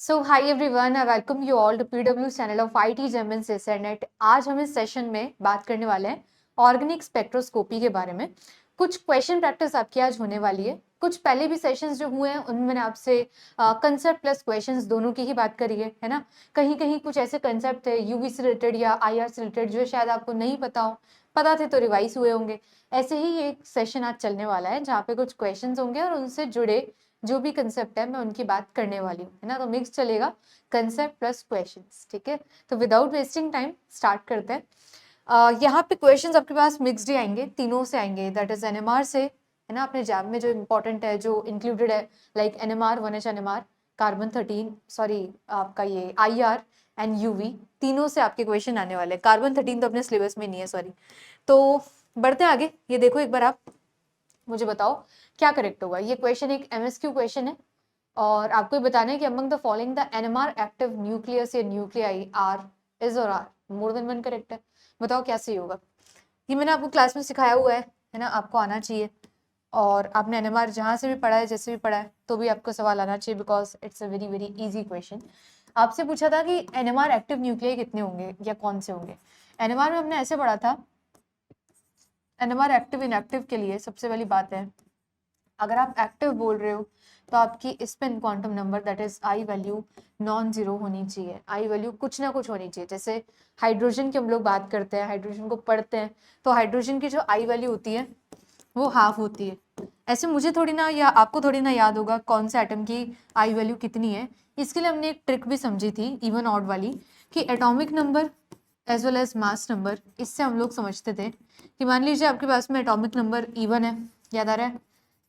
So hi everyone, I welcome you all to PW channel of IT जेमन NET. आज हम इस session में बात करने वाले हैं ऑर्गेनिक स्पेक्ट्रोस्कोपी के बारे में। कुछ क्वेश्चन प्रैक्टिस आपकी आज होने वाली है। कुछ पहले भी सेशंस जो हुए हैं उनमें मैंने आपसे कंसेप्ट प्लस क्वेश्चंस दोनों की ही बात करी है ना। कहीं कहीं कुछ ऐसे कंसेप्ट है यूवी से रिलेटेड या आईआर से रिलेटेड जो शायद आपको नहीं पता हो, पता थे तो रिवाइज हुए होंगे। ऐसे ही एक सेशन आज चलने वाला है जहाँ पे कुछ क्वेश्चंस होंगे और उनसे जुड़े जो भी कंसेप्ट है मैं उनकी बात करने वाली हूँ, है ना। तो मिक्स चलेगा, कंसेप्ट प्लस क्वेश्चंस, ठीक है। तो विदाउट वेस्टिंग टाइम स्टार्ट करते हैं। यहाँ पे क्वेश्चंस आपके पास मिक्स्ड ही आएंगे, तीनों से आएंगे, दैट इज एनएमआर से, है ना। अपने जैब में जो इंपॉर्टेंट है, जो इंक्लूडेड है, like NMR, 1H NMR, carbon 13, sorry आपका ये आईआर एंड यूवी, तीनों से आपके क्वेश्चन आने वाले हैं। कार्बन 13 तो अपने सिलेबस में नहीं है, सॉरी। तो बढ़ते हैं आगे। ये देखो एक बार, आप मुझे बताओ क्या करेक्ट होगा। ये क्वेश्चन एक एमएसक्यू क्वेश्चन है और आपको ये बताना है कि among the following the NMR active nucleus या न्यूक्लियाई आर इज और are more than one correct है। बताओ क्या सही होगा। ये मैंने आपको क्लास में सिखाया हुआ है ना, आपको आना चाहिए। और आपने एनएमआर जहां से भी पढ़ा है, जैसे भी पढ़ा है, तो भी आपको सवाल आना चाहिए, because it's a very very easy question. आपसे पूछा था कि एनएमआर एक्टिव न्यूक्लियाई कितने होंगे या कौन से होंगे। एनएमआर में हमने ऐसे पढ़ा था, एनएमआर एक्टिव इनएक्टिव के लिए सबसे पहली बात है, अगर आप एक्टिव बोल रहे हो तो आपकी spin quantum number that is I value non zero होनी चाहिए। आई वैल्यू कुछ ना कुछ होनी चाहिए। जैसे हाइड्रोजन की हम लोग बात करते हैं, हाइड्रोजन को पढ़ते हैं, तो हाइड्रोजन की जो आई वैल्यू होती है वो हाफ होती है। ऐसे मुझे थोड़ी ना या आपको थोड़ी ना याद होगा कौन से एटम की आई वैल्यू कितनी है। इसके लिए हमने एक ट्रिक भी समझी थी, इवन ऑड वाली, कि atomic number as well as mass number. इससे हम लोग समझते थे कि मान लीजिए आपके पास में एटॉमिक नंबर इवन है, याद आ रहा है,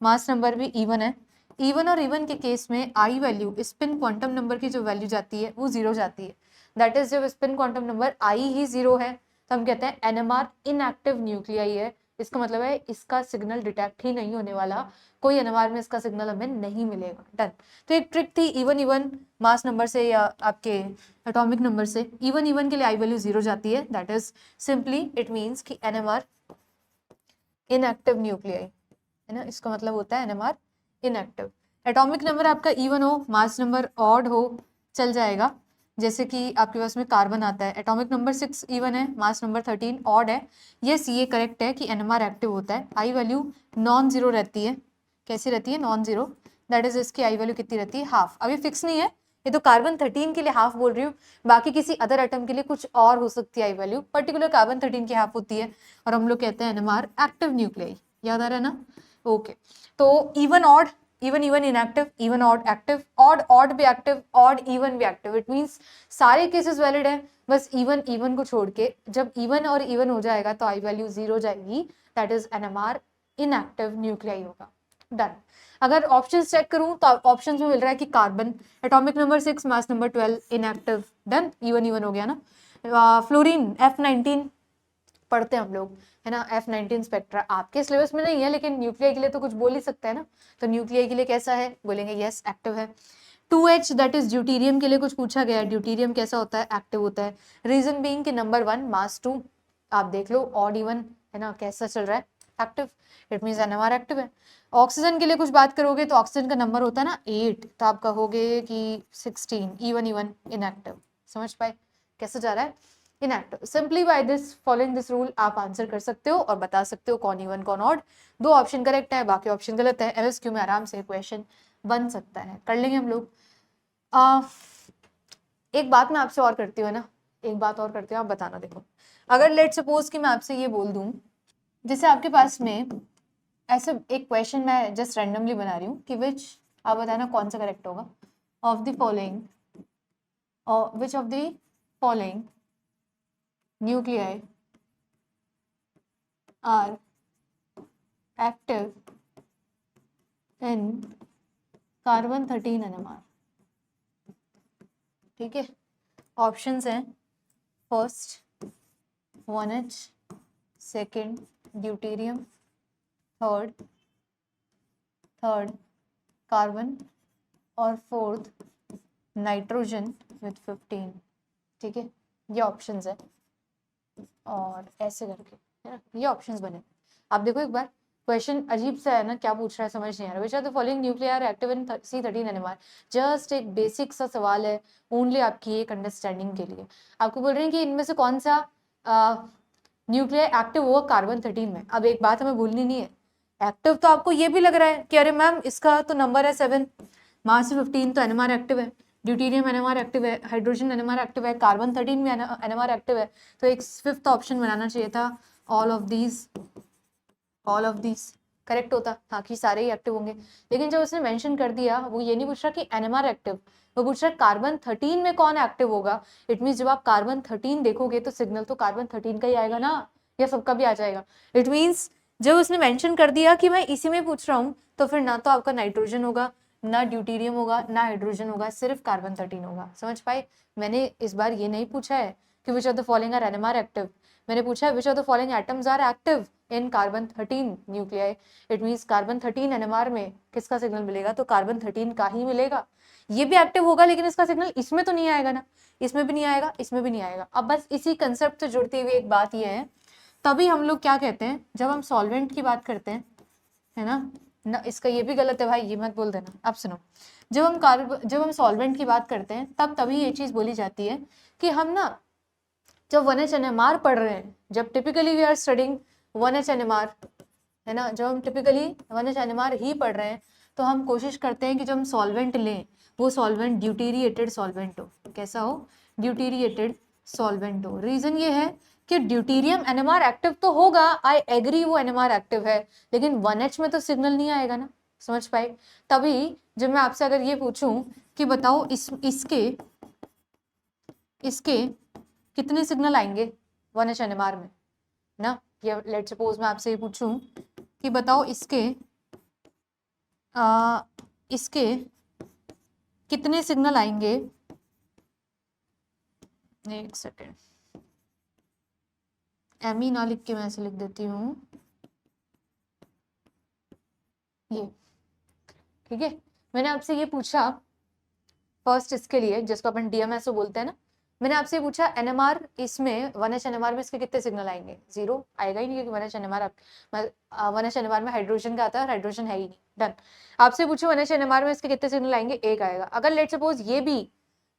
मास नंबर भी इवन है। इवन और इवन के केस में I value, spin quantum number की जो वैल्यू जाती है वो जीरो जाती है। दैट इज जब स्पिन क्वांटम नंबर आई ही जीरो है तो हम कहते हैं एनएमआर इनएक्टिव न्यूक्लियाई है। इसका मतलब है इसका सिग्नल डिटेक्ट ही नहीं होने वाला, कोई एनएमआर में इसका सिग्नल हमें नहीं मिलेगा। डन। तो एक ट्रिक थी, इवन इवन मास नंबर से या आपके एटॉमिक नंबर से इवन इवन के लिए आई वैल्यू जीरो जाती है। That is simply it means कि एनएमआर इनएक्टिव न्यूक्लियाई, है ना। इसका मतलब होता है एनएमआर इनएक्टिव। एटॉमिक नंबर आपका इवन हो, मास नंबर ऑड हो, चल जाएगा। जैसे कि आपके पास में कार्बन आता है, एटॉमिक नंबर 6 इवन है, मास नंबर 13 ऑड है। यस, ये करेक्ट है कि एनएमआर एक्टिव होता है। आई वैल्यू नॉन जीरो रहती है। कैसी रहती है? Non zero. दैट इज इसकी आई वैल्यू कितनी रहती है? हाफ। अभी फिक्स नहीं है, ये तो कार्बन 13 के लिए हाफ बोल रही हूँ, बाकी किसी अदर एटम के लिए कुछ और हो सकती है आई वैल्यू। पर्टिकुलर कार्बन 13 की हाफ होती है और हम लोग कहते हैं एनएमआर एक्टिव न्यूक्लियाई। याद आ रहा है ना? ओके। तो even odd, even even inactive, even odd active, odd odd भी एक्टिव, ऑड इवन भी एक्टिव। इट मींस सारे केसेस वैलिड है, बस इवन इवन को छोड़ के। जब इवन और इवन हो जाएगा तो आई वैल्यू जीरो जाएगी, that is NMR inactive nuclei होगा। डन। अगर ऑप्शन चेक करूं तो ऑप्शन में मिल रहा है कि carbon atomic number 6, mass number 12, inactive. Done, even even हो गया ना। फ्लोरीन F19 पढ़ते हैं हम लोग, है ना। F19 स्पेक्ट्रा आपके सिलेबस में नहीं है, लेकिन न्यूक्लियाई के लिए तो कुछ बोल ही सकता है ना। तो न्यूक्लियाई के लिए कैसा है? बोलेंगे यस एक्टिव है। 2H दैट इज ड्यूटीरियम के लिए कुछ पूछा गया है। ड्यूटीरियम कैसा होता है? एक्टिव होता है। रीजन बीइंग कि नंबर 1 मास 2, आप देख लो ऑड इवन, है ना, कैसा चल रहा है? Active. It means NMR active है। ऑक्सीजन के लिए कुछ बात करोगे तो ऑक्सीजन का नंबर होता है ना 8, तो आप कहोगे कि 16, इवन इवन इनएक्टिव। समझ पाए कैसे जा रहा है? Inactive. Simply by this, following this rule, आप आंसर कर सकते हो और बता सकते हो कौन इवन कौन ऑड। 2 ऑप्शन करेक्ट है, बाकी ऑप्शन गलत है। एमएसक्यू में आराम से क्वेश्चन बन सकता है, कर लेंगे हम लोग। एक बात मैं आपसे और करती हूँ ना, एक बात और करती हूँ, आप बताना। देखो, अगर लेट सपोज कि मैं आपसे ये बोल दूं, जैसे आपके पास में ऐसे एक क्वेश्चन मैं जस्ट रैंडमली बना रही हूँ कि विच, आप बताना कौन सा करेक्ट होगा। Of the following, which of the following nuclei are active in carbon 13 NMR. ठीक है, ऑप्शंस हैं, first 1H, second deuterium, third carbon, और फोर्थ नाइट्रोजन विथ 15। ठीक है, ये ऑप्शंस है और ऐसे करके, है ना, ये ऑप्शंस बने। आप देखो एक बार, क्वेश्चन अजीब सा है ना, क्या पूछ रहा है समझ नहीं आ रहा। Which are the following nuclear active in C13 NMR। Just एक बेसिक सा सवाल है, ओनली आपकी एक अंडरस्टैंडिंग के लिए। आपको बोल रहे हैं कि इनमें से कौन सा न्यूक्लियर एक्टिव हुआ कार्बन 13 में। अब एक बात हमें भूलनी नहीं है, एक्टिव तो आपको ये भी लग रहा है कि अरे मैम इसका तो नंबर है 7, मास 15, तो NMR एक्टिव है, ड्यूटीरियम NMR एक्टिव है, हाइड्रोजन NMR एक्टिव है, कार्बन 13 भी NMR एक्टिव है, तो एक फिफ्थ ऑप्शन बनाना चाहिए था, ऑल ऑफ दीज करेक्ट होता, ताकि सारे ही एक्टिव होंगे। लेकिन जब उसने मेंशन कर दिया, वो ये नहीं पूछ रहा कि NMR एक्टिव, वो पूछ रहा है कार्बन 13 में कौन एक्टिव होगा। इट मीन्स जब आप कार्बन 13 देखोगे तो सिग्नल तो कार्बन 13 का ही आएगा ना, या सबका भी आ जाएगा। इट मीन्स जब उसने मेंशन कर दिया कि मैं इसी में पूछ रहा हूँ, तो फिर ना तो आपका नाइट्रोजन होगा, ना ड्यूटीरियम होगा, ना हाइड्रोजन होगा, सिर्फ कार्बन 13 होगा। समझ पाए? मैंने इस बार ये नहीं पूछा है कि which of the following are NMR active, मैंने पूछा है which of the following atoms are active in carbon 13 nuclei. It means carbon 13 NMR में किसका सिग्नल मिलेगा, तो कार्बन 13 का ही मिलेगा। ये भी एक्टिव होगा लेकिन इसका सिग्नल इसमें तो नहीं आएगा ना, इसमें भी नहीं आएगा, इसमें भी नहीं आएगा। अब बस इसी कंसेप्ट से जुड़ती हुई एक बात ये है, तभी हम लोग क्या कहते हैं जब हम सॉल्वेंट की बात करते हैं, है ना, इसका ये भी गलत है भाई, ये मत बोल देना। अब सुनो, जब हम सॉल्वेंट की बात करते हैं तभी ये चीज बोली जाती है कि हम ना जब 1H NMR पढ़ रहे हैं, जब typically we are studying 1H NMR, है ना, जब हम टिपिकली 1H NMR ही पढ़ रहे हैं, तो हम कोशिश करते हैं कि जब हम सॉल्वेंट लें वो सॉल्वेंट ड्यूटीरिएटेड सॉल्वेंट हो। कैसा हो? ड्यूटीरिएटेड सॉल्वेंट हो। रीजन ये है कि ड्यूटीरियम NMR एक्टिव तो होगा, आई एग्री वो NMR एक्टिव है, लेकिन 1H में तो सिग्नल नहीं आएगा ना। समझ पाए? तभी जब मैं आपसे अगर ये पूछूं कि बताओ इसके कितने सिग्नल आएंगे 1H NMR में ना, या लेट सपोज मैं आपसे ये पूछूं कि बताओ इसके कितने सिग्नल आएंगे, एक सेकेंड, एमी ना लिख के मैं ऐसे लिख देती हूँ, ये ठीक है। मैंने आपसे ये पूछा फर्स्ट इसके लिए जिसको अपन DMSO बोलते हैं ना, मैंने आपसे पूछा NMR इसमें 1H NMR में इसके कितने सिग्नल आएंगे, 0 आएगा ही नहीं, क्योंकि 1H NMR में हाइड्रोजन का आता है, हाइड्रोजन है ही नहीं। डन। आपसे पूछो 1H NMR में इसके कितने सिग्नल आएंगे, 1 आएगा। अगर लेट सपोज ये भी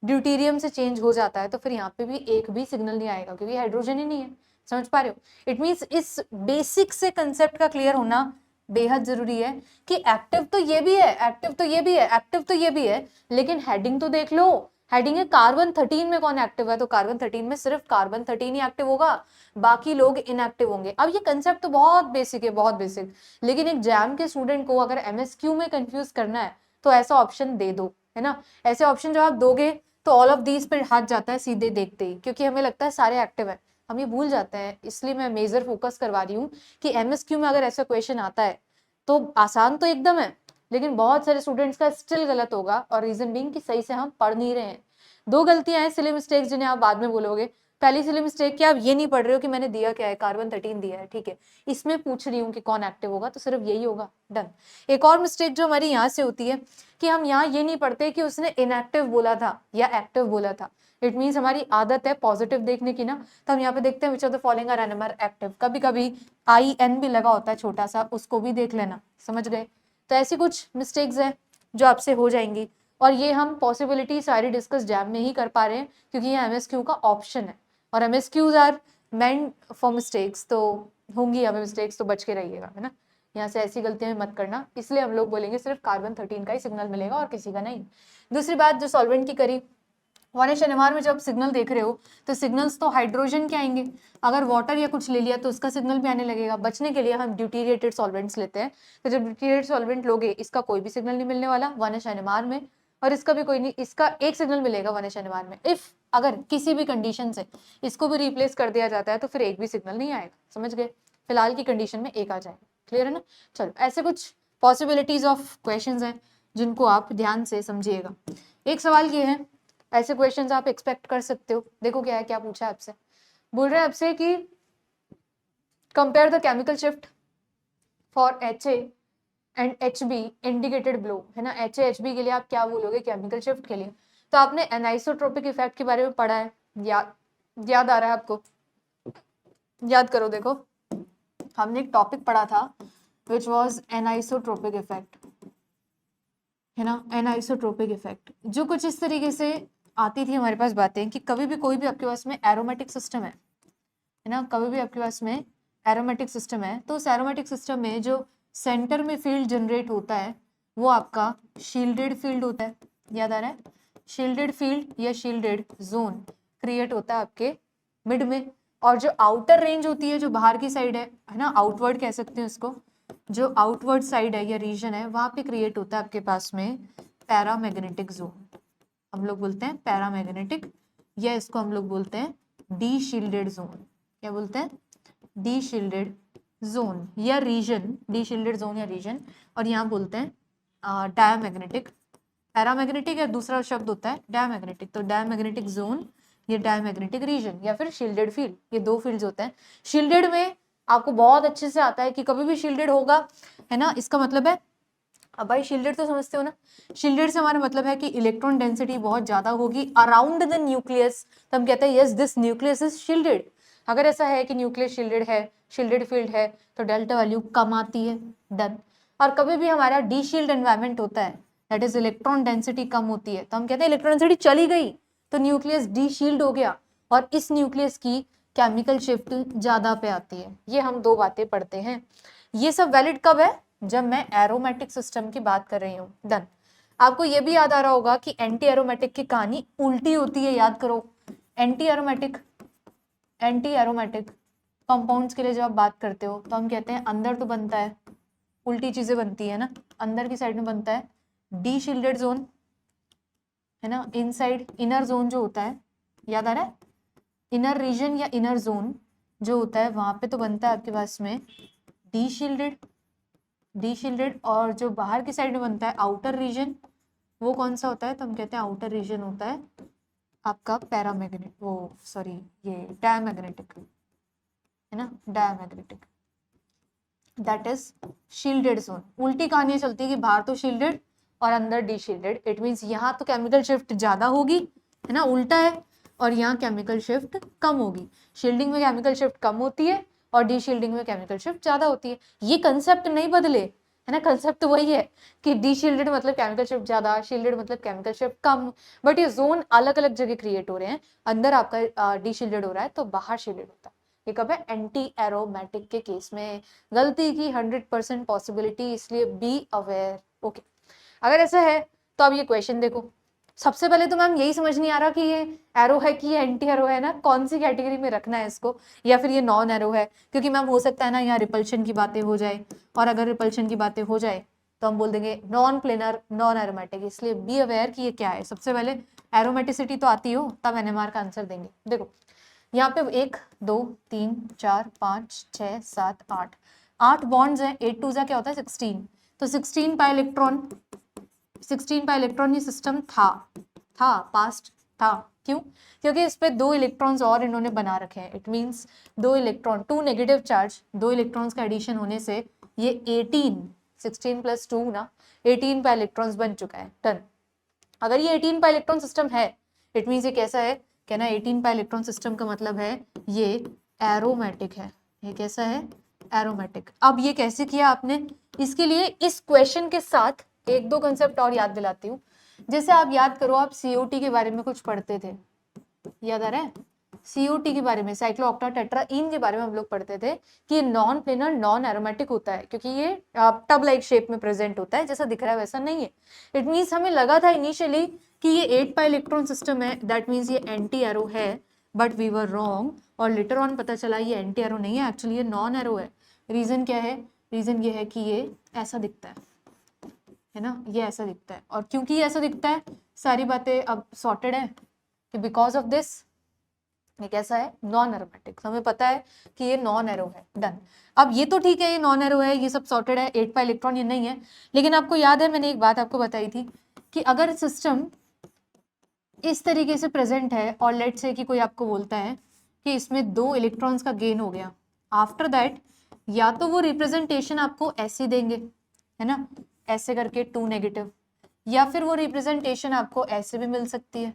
ड्यूटीरियम से चेंज हो जाता है तो फिर यहाँ पे भी एक भी सिग्नल नहीं आएगा, क्योंकि हाइड्रोजन ही नहीं है। समझ पा रहे हो? इट मीन्स इस बेसिक से कंसेप्ट का क्लियर होना बेहद जरूरी है कि एक्टिव तो ये भी है, एक्टिव तो ये भी है, एक्टिव तो ये भी है, लेकिन हेडिंग तो देख लो। हेडिंग है कार्बन 13 में कौन एक्टिव है, तो कार्बन 13 में सिर्फ कार्बन 13 ही एक्टिव होगा, बाकी लोग इनएक्टिव होंगे। अब ये कंसेप्ट तो बहुत बेसिक है, बहुत बेसिक, लेकिन एक जैम के स्टूडेंट को अगर MSQ में कंफ्यूज करना है तो ऐसा ऑप्शन दे दो, है ना। ऐसे ऑप्शन जब आप दोगे तो ऑल ऑफ दीज पर हाथ जाता है सीधे देखते ही, क्योंकि हमें लगता है सारे एक्टिव है, हम ये भूल जाते हैं। इसलिए मैं मेजर फोकस करवा रही हूँ कि MSQ में अगर ऐसा क्वेश्चन आता है तो आसान तो एकदम है, लेकिन बहुत सारे स्टूडेंट्स का स्टिल गलत होगा, और रीजन बीइंग कि सही से हम पढ़ नहीं रहे हैं। 2 गलतियां हैं, सिली मिस्टेक्स, जिन्हें आप बाद में बोलोगे। पहली सिली मिस्टेक कि आप ये नहीं पढ़ रहे हो कि मैंने दिया क्या है, कार्बन 13 दिया है, ठीक है, इसमें पूछ रही हूँ कि कौन एक्टिव होगा, तो सिर्फ यही होगा। डन। एक और मिस्टेक जो हमारी यहाँ से होती है कि हम यहाँ ये नहीं पढ़ते कि उसने इनएक्टिव बोला था या एक्टिव बोला था। इट मीन्स हमारी आदत है पॉजिटिव देखने की ना, तो हम यहाँ पे देखते हैं which of the following are NMR active. कभी कभी IN भी लगा होता है छोटा सा, उसको भी देख लेना। समझ गए? तो ऐसी कुछ मिस्टेक्स हैं जो आपसे हो जाएंगी, और ये हम पॉसिबिलिटी सारी डिस्कस जैम में ही कर पा रहे हैं, क्योंकि ये MSQ का ऑप्शन है, और MSQs are meant for mistakes, तो होंगी हमें मिस्टेक्स, तो बच के रहिएगा, है ना। यहाँ से ऐसी गलतियां मत करना, इसलिए हम लोग बोलेंगे सिर्फ कार्बन 13 का ही सिग्नल मिलेगा और किसी का नहीं। दूसरी बात जो सॉल्वेंट की करी, 1H NMR में जब सिग्नल देख रहे हो तो सिग्नल्स तो हाइड्रोजन के आएंगे, अगर वाटर या कुछ ले लिया तो उसका सिग्नल भी आने लगेगा। बचने के लिए हम ड्यूटीरिएटेड सॉल्वेंट्स लेते हैं, तो जब ड्यूटीरिएटेड सॉल्वेंट लोगे इसका कोई भी सिग्नल नहीं मिलने वाला 1H NMR में, और इसका भी कोई नहीं, इसका एक सिग्नल मिलेगा 1H NMR में। इफ अगर किसी भी कंडीशन से इसको भी रिप्लेस कर दिया जाता है तो फिर एक भी सिग्नल नहीं आएगा। समझ गए? फिलहाल की कंडीशन में एक आ जाएगा। क्लियर है ना? चलो, ऐसे कुछ पॉसिबिलिटीज ऑफ क्वेश्चंस हैं जिनको आप ध्यान से समझिएगा। एक सवाल ये है, ऐसे क्वेश्चंस आप एक्सपेक्ट कर सकते हो। देखो क्या है, क्या पूछा है आपसे। बोल रहे हैं आपसे कि compare the chemical shift for HA and HB indicated below, है ना। HA HB के लिए आप क्या बोलोगे केमिकल शिफ्ट के लिए? तो आपने एनाइसोट्रोपिक इफेक्ट के बारे में पढ़ा है, याद आ रहा है आपको? याद करो, देखो हमने एक टॉपिक पढ़ा था विच वॉज एनाइसोट्रोपिक इफेक्ट, है ना, एनाइसोट्रोपिक इफेक्ट, जो कुछ इस तरीके से आती थी हमारे पास बातें कि कभी भी कोई भी आपके पास में एरोमेटिक सिस्टम है ना, कभी भी आपके पास में एरोमेटिक सिस्टम है, तो उस एरोमेटिक सिस्टम में जो सेंटर में फील्ड जनरेट होता है वो आपका शील्डेड फील्ड होता है, याद आ रहा है, शील्डेड फील्ड या शील्डेड जोन क्रिएट होता है आपके मिड में, और जो आउटर रेंज होती है, जो बाहर की साइड है ना, आउटवर्ड कह सकते हैं उसको, जो आउटवर्ड साइड है या रीजन है, वहां पे क्रिएट होता है आपके पास में पैरामैग्नेटिक जोन, हम लोग बोलते हैं पैरामैग्नेटिक, या इसको हम लोग बोलते हैं डी शील्डेड जोन, क्या बोलते हैं, डी शील्डेड जोन या रीजन, डी शील्डेड जोन या रीजन, और यहाँ बोलते हैं डायमैग्नेटिक, पैरामैग्नेटिक या दूसरा शब्द होता है डायमैग्नेटिक, तो डायमैग्नेटिक जोन ये डायमैग्नेटिक रीजन या फिर शील्डेड फील्ड, ये दो फील्ड्स होते हैं। शील्डेड में आपको बहुत अच्छे से आता है कि कभी भी शील्डेड होगा, है ना, इसका मतलब है, अब भाई शील्डेड तो समझते हो ना, शील्डेड से हमारा मतलब है कि इलेक्ट्रॉन डेंसिटी बहुत ज्यादा होगी अराउंड द न्यूक्लियस, तो हम कहते हैं yes this nucleus is shielded. अगर ऐसा है कि न्यूक्लियस शील्डेड है, शील्डेड फील्ड है, तो डेल्टा वैल्यू कम आती है, डन। और कभी भी हमारा डी शील्ड एनवायरमेंट होता है, दैट इज इलेक्ट्रॉन डेंसिटी कम होती है, तो हम कहते हैं इलेक्ट्रॉन डेंसिटी चली गई, तो न्यूक्लियस डी शील्ड हो गया, और इस न्यूक्लियस की केमिकल शिफ्ट ज्यादा पे आती है। ये हम दो बातें पढ़ते हैं। ये सब वैलिड कब है, जब मैं एरोमेटिक सिस्टम की बात कर रही हूँ, डन। आपको ये भी याद आ रहा होगा कि एंटी एरोमेटिक की कहानी उल्टी होती है, याद करो। एंटी एरोमेटिक कंपाउंड्स के लिए जब आप बात करते हो तो हम कहते हैं अंदर तो बनता है, उल्टी चीजें बनती है ना, अंदर की साइड में बनता है डी शील्डेड जोन, है ना, इनसाइड इनर जोन जो होता है, याद आ रहा है, इनर रीजन या इनर जोन जो होता है वहां पे तो बनता है आपके पास में डी शील्डेड, और जो बाहर की साइड में बनता है आउटर रीजन, वो कौन सा होता है, तो हम कहते हैं आउटर रीजन होता है आपका पैरामैग्नेटिक, वो सॉरी ये डायमैग्नेटिक, है ना, diamagnetic, that is shielded zone. उल्टी कहानी चलती है कि बाहर तो शील्डेड और अंदर डी शील्डेड, इट मीन्स यहाँ तो केमिकल शिफ्ट ज्यादा होगी, है ना, उल्टा है, और यहाँ केमिकल शिफ्ट कम होगी। शील्डिंग में केमिकल शिफ्ट कम होती है और डी शील्डिंग में केमिकल शिफ्ट ज्यादा होती है। ये कंसेप्ट नहीं बदले, है ना, कंसेप्ट तो वही है कि डी शील्डेड मतलब केमिकल शिफ्ट ज्यादा, शील्डेड मतलब केमिकल शिफ्ट कम, बट ये जोन अलग अलग जगह क्रिएट हो रहे हैं। अंदर आपका डी शील्डेड हो रहा है तो बाहर शील्डेड होता है। ये कब है, एंटी एरोमेटिक के केस में। गलती की 100% पॉसिबिलिटी, इसलिए बी अवेयर, ओके। अगर ऐसा है तो अब ये क्वेश्चन देखो, सबसे पहले तो मैम यही समझ नहीं आ रहा कि ये एरो है कि ये एंटी एरो है ना, कौन सी कैटेगरी में रखना है इसको, या फिर ये नॉन एरो है, क्योंकि मैम हो सकता है ना यहाँ रिपल्शन की बातें हो जाए, और अगर रिपल्शन की बातें हो जाए तो हम बोल देंगे नॉन प्लेनर नॉन एरोमेटिक, इसलिए बी अवेयर कि ये क्या है। सबसे पहले एरोमेटिसिटी तो आती हो तब एनएमआर का आंसर देंगे। देखो यहाँ पे 1 2 3 4 5 6 7 8 8 बॉन्ड्स हैं, 8 2 क्या होता है 16, तो 16 पाई इलेक्ट्रॉन, 16 पाई इलेक्ट्रॉन ये सिस्टम था पास्ट था, क्यों, क्योंकि इस पे 2 इलेक्ट्रॉन्स और इन्होंने बना रखे हैं, it means 2 electron, 2 negative charge, 2 electrons का एडिशन होने से ये 18, 16 + 2 ना, 18 पाई इलेक्ट्रॉन्स बन चुका है, डन। अगर ये 18 पाई इलेक्ट्रॉन सिस्टम है, इट मींस ये कैसा है, कहना 18 पाई इलेक्ट्रॉन सिस्टम का मतलब है ये एरोमेटिक है। ये कैसा है, एरोमेटिक। अब ये कैसे किया आपने, इसके लिए इस क्वेश्चन के साथ एक दो कंसेप्ट और याद दिलाती हूँ। जैसे आप याद करो, आप सीओटी के बारे में कुछ पढ़ते थे, याद आ रहा है, सीओटी के बारे में, साइक्लोऑक्टा टेट्राईन के बारे में हम लोग पढ़ते थे कि नॉन प्लेनर नॉन एरोमेटिक होता है, क्योंकि ये टब लाइक शेप में प्रेजेंट होता है, जैसा दिख रहा है वैसा नहीं है। इट मींस हमें लगा था इनिशियली कि ये 8 पाई इलेक्ट्रॉन सिस्टम है, दैट मीन्स ये एंटी एरो है, बट वी वर रॉन्ग, और लेटर ऑन पता चला ये एंटी एरो नहीं है, एक्चुअली ये नॉन एरो है। रीजन क्या है, रीजन ये है कि ये ऐसा दिखता है ना, ये ऐसा दिखता है, और क्योंकि ये ऐसा दिखता है सारी बातें अब सॉर्टेड है कि बिकॉज ऑफ दिस ये कैसा है, नॉन एरोमेटिक, हमें पता है कि ये नॉन एरो है, डन। अब ये तो ठीक है, ये नॉन एरो है, ये सब सॉर्टेड है, 8 पाई इलेक्ट्रॉन ये नहीं है, लेकिन आपको याद है मैंने एक बात आपको बताई थी कि अगर सिस्टम इस तरीके से प्रेजेंट है और लेट से कि कोई आपको बोलता है कि इसमें 2 इलेक्ट्रॉन्स का गेन हो गया, आफ्टर दैट या तो वो रिप्रेजेंटेशन आपको ऐसे देंगे, है ना, ऐसे करके 2 नेगेटिव, या फिर वो रिप्रेजेंटेशन आपको ऐसे भी मिल सकती है,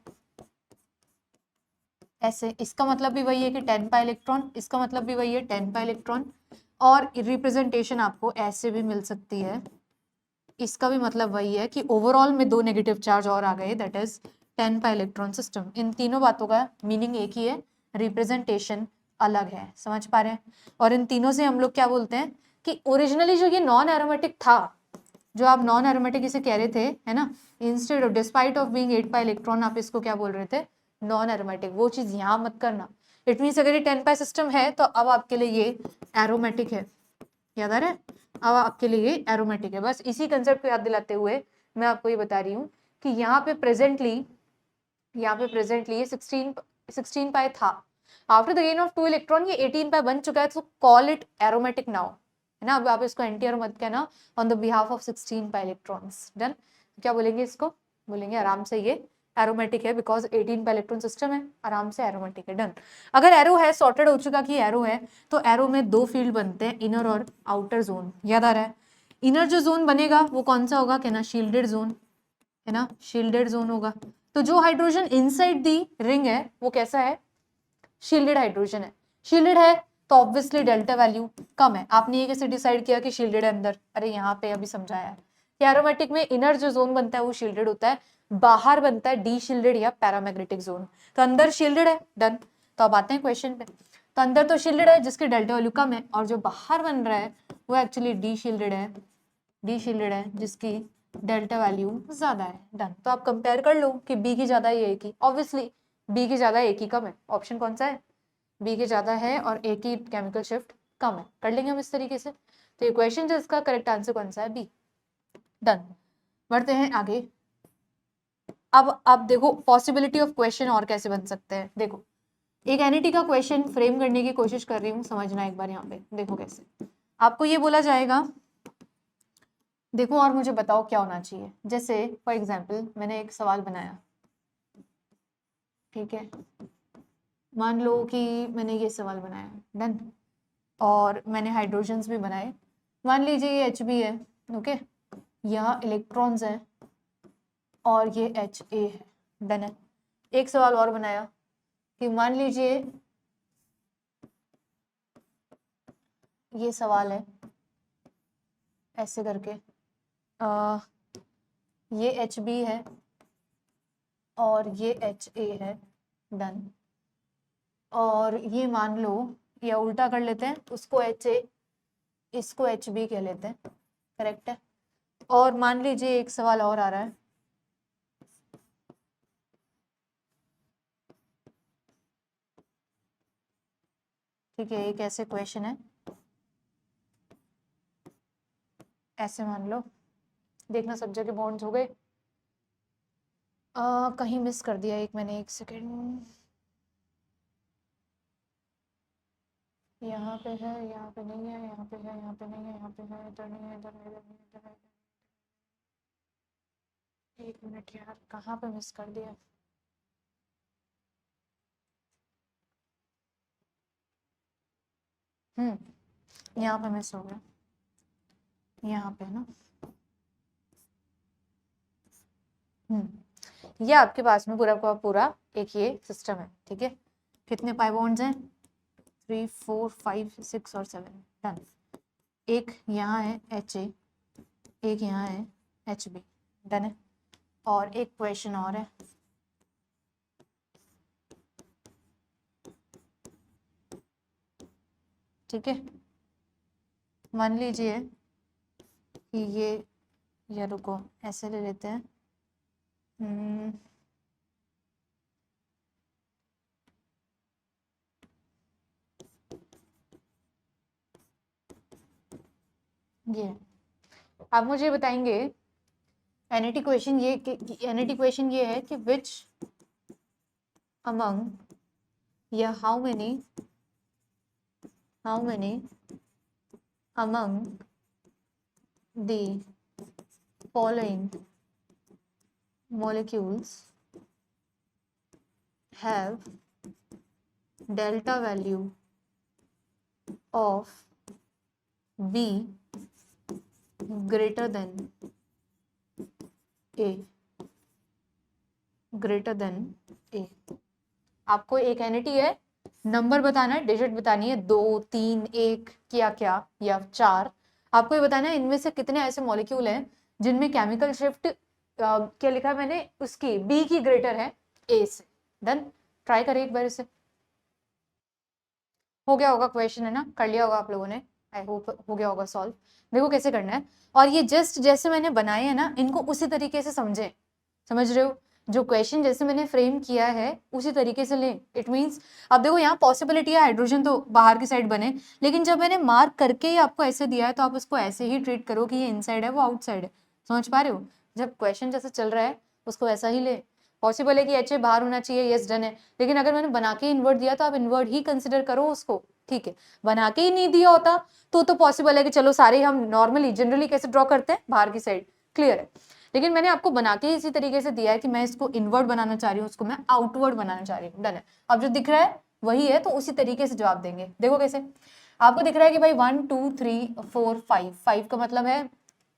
ऐसे। इसका मतलब भी वही है कि 10 पाई इलेक्ट्रॉन, इसका मतलब भी वही है 10 पाई इलेक्ट्रॉन, और रिप्रेजेंटेशन आपको ऐसे भी मिल सकती है। इसका भी मतलब वही है कि ओवरऑल में 2 नेगेटिव चार्ज और आ गए, that is 10 pi electron system. इन तीनों बातों का मीनिंग एक ही है, रिप्रेजेंटेशन अलग है, समझ पा रहे हैं। और इन तीनों से हम लोग क्या बोलते हैं कि ओरिजिनली जो ये नॉन एरोमेटिक था, जो आप नॉन एरोमेटिक इसे कह रहे थे, है ना, instead of despite of being 8 pi electron, आप इसको क्या बोल रहे थे, नॉन एरोमेटिक। वो चीज यहाँ मत करना। इट मीन्स अगर ये 10 पाई सिस्टम है तो अब आपके लिए ये एरोमेटिक है, याद आ रहा है, अब आपके लिए ये एरोमेटिक है। बस इसी कंसेप्ट को याद दिलाते हुए मैं आपको ये बता रही हूँ कि यहाँ पे प्रेजेंटली ये 16 पाई था। After the gain of 2 electron ये 18 पाई बन चुका है, तो कॉल इट एरोमेटिक नाउ, है ना। अब आप इसको एंटी एरो मत कहना, on the behalf of 16 pi electrons. Done. क्या बोलेंगे इसको, बोलेंगे आराम से ये एरोमेटिक है, बिकॉज 18 पाई इलेक्ट्रॉन सिस्टम है, आराम से एरोमेटिक है। डन। अगर एरो है, सॉर्टेड हो चुका कि एरो है, तो एरो में 2 फील्ड बनते हैं, इनर और आउटर जोन। याद आ रहा है, इनर जो जोन बनेगा वो कौन सा होगा, कहना शील्डेड जोन, है ना, शील्डेड जोन होगा। तो जो हाइड्रोजन इनसाइड दी रिंग है वो कैसा है, शील्डेड हाइड्रोजन है। शील्डेड है तो ऑब्वियसली डेल्टा वैल्यू कम है। आपने ये कैसे डिसाइड किया कि शील्डेड है अंदर, अरे यहाँ पे अभी समझाया है कि एरोमेटिक में इनर जो जोन बनता है वो शील्डेड होता है, बाहर बनता है डी शील्डेड या पैरामैग्नेटिक जोन। तो अंदर शील्डेड है। डन। तो अब आते हैं क्वेश्चन पे। तो अंदर तो शील्डेड है जिसकी डेल्टा वैल्यू कम है, और जो बाहर बन रहा है वो एक्चुअली डी शील्डेड है जिसकी डेल्टा वैल्यू ज्यादा है। डन। तो आप कंपेयर कर लो कि बी की ज्यादा है या ए की। ऑब्वियसली बी की ज्यादा है, ए की कम है। ऑप्शन कौन सा है, बी की ज्यादा है और ए की केमिकल शिफ्ट कम है। कर लेंगे हम इस तरीके से। तो ये क्वेश्चन जो इसका करेक्ट आंसर कौन सा है, बी। डन। बढ़ते हैं आगे। अब देखो पॉसिबिलिटी ऑफ क्वेश्चन और कैसे बन सकते हैं। देखो एक एनईटी का क्वेश्चन फ्रेम करने की कोशिश कर रही हूँ, समझना एक बार। यहाँ पे देखो कैसे आपको ये बोला जाएगा, देखो और मुझे बताओ क्या होना चाहिए। जैसे फॉर एग्जाम्पल मैंने एक सवाल बनाया, ठीक है, मान लो कि मैंने ये सवाल बनाया। डन। और मैंने हाइड्रोजन्स भी बनाए। मान लीजिए ये एच बी है, ओके, यहाँ इलेक्ट्रॉन्स हैं और ये एच ए है। डन है। एक सवाल और बनाया कि मान लीजिए ये सवाल है ऐसे करके, ये एच बी है और ये एच ए है। डन। और ये मान लो, या उल्टा कर लेते हैं, उसको एच ए इसको एच बी कह लेते हैं, करेक्ट है। और मान लीजिए एक सवाल और आ रहा है, ठीक है, एक ऐसे क्वेश्चन है, ऐसे मान लो, देखना सब जगह बॉन्ड्स हो गए। कहीं मिस कर दिया एक मैंने, एक सेकेंड, यहाँ पे है, यहाँ पे नहीं है, यहाँ पे है, यहाँ पे नहीं है, यहाँ पे है, इधर नहीं है, इधर नहीं है, इधर नहीं है, इधर है। एक मिनट यार, कहाँ पे मिस कर दिया। यहाँ पे मिस हो गया, यहाँ पे ना। ये आपके पास में पूरा का पूरा एक ये सिस्टम है, ठीक है। कितने पाई बॉन्ड्स हैं, 3 4 5 6 और 7। डन। एक यहाँ है एच ए, एक यहाँ है एच बी। डन है। और एक क्वेश्चन और है, ठीक है। मान लीजिए कि ये रुको ऐसे ले लेते हैं। ये आप मुझे बताएंगे एनईटी क्वेश्चन ये है कि विच अमंग या how many among the following molecules have delta value of B greater than A, आपको एक एनईटी है नंबर बताना है, डिजिट बतानी है, 2, 3, 1 क्या क्या या 4। आपको ये बताना है इनमें से कितने ऐसे मॉलिक्यूल हैं जिनमें केमिकल शिफ्ट क्या लिखा है मैंने, उसकी बी की ग्रेटर है ए से। डन। ट्राई करें एक बार इसे। हो गया होगा क्वेश्चन, है ना, कर लिया होगा आप लोगों ने, आई होप हो गया होगा सॉल्व। देखो कैसे करना है, और ये जस्ट जैसे मैंने बनाए हैं ना, इनको उसी तरीके से समझें। समझ रहे हो, जो क्वेश्चन जैसे मैंने फ्रेम किया है उसी तरीके से लें। इट मीन्स अब देखो यहाँ पॉसिबिलिटी है हाइड्रोजन तो बाहर की साइड बने, लेकिन जब मैंने मार्क करके ही आपको ऐसे दिया है तो आप उसको ऐसे ही ट्रीट करो कि ये इनसाइड है वो आउटसाइड है। समझ पा रहे हो, जब क्वेश्चन जैसे चल रहा है उसको वैसा ही ले। पॉसिबल है कि एच बाहर होना चाहिए, यस डन है, लेकिन अगर मैंने बना के इन्वर्ट दिया तो आप इन्वर्ट ही कंसिडर करो उसको, ठीक है। बना के ही नहीं दिया होता तो पॉसिबल है कि चलो सारे हम नॉर्मली जनरली कैसे ड्रॉ करते हैं बाहर की साइड, क्लियर है। लेकिन मैंने आपको बना के इसी तरीके से दिया है कि मैं इसको इनवर्ट बनाना चाह रही हूँ, उसको मैं आउटवर्ड बनाना चाह रही हूँ। डन है। अब जो दिख रहा है वही है, तो उसी तरीके से जवाब देंगे। देखो कैसे, आपको दिख रहा है कि भाई 1 2 3 4 5, 5 का मतलब है